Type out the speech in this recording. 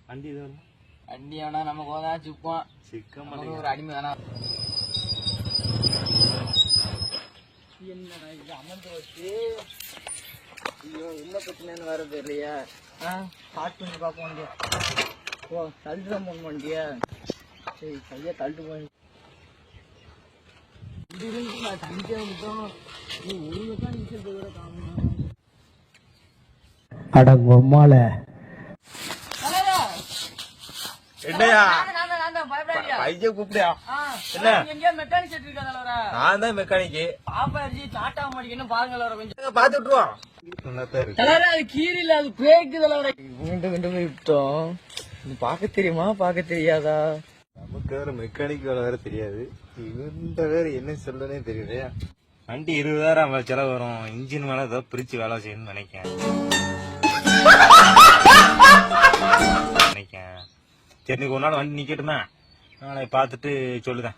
வண்டி இது வண்டி வேணா நமக்கு போதா சிப்போம் சிக்கம் ஒரு அடிமை வேணா. என்னடா இது அமர்ந்து வச்சு ஐயோ என்ன பிரச்சனைன்னு வர தெரியலையா? ஸ்டார்ட் பண்ணி பார்க்க வண்டியா? ஓ தள்ளிட்டு தான் போன வண்டியா? சரி கையா தள்ளிட்டு போய் நான் தண்ணிக்கே வந்துட்டோம். நீ ஒழுங்குதான் நீச்சல் போகிற காரணம் அடங்கொம்மால என்னையா பயப்படாதியா? பையன் கூப்பிடியா? என்ன எங்கேயோ மெக்கானிக் செட் இருக்கா தலைவரா? நான் தான் மெக்கானிக்கு. பாப்பா அடிச்சு டாட்டா மாட்டிக்கணும் பாருங்க தலைவரா. கொஞ்சம் பார்த்து விட்டுருவோம். தலைவரா அது கீரி இல்ல, அது பேக்கு தலைவரா. இவன்ட்டு கொண்டு போய் விட்டோம். இது பார்க்க தெரியுமா பார்க்க தெரியாதா? நமக்கு வேற மெக்கானிக் வேலை வேற தெரியாது. இவன்ட வேற என்ன சொல்லனே தெரியலையா? வண்டி 20,000 செலவு வரும். இன்ஜின் மேல ஏதோ பிரிச்சு வேலை செய்யணும்னு நினைக்கேன். சரி, ஒரு நாள் வண்டி நிக்கட்டுமே, நாளை பார்த்துட்டு சொல்லுதேன்.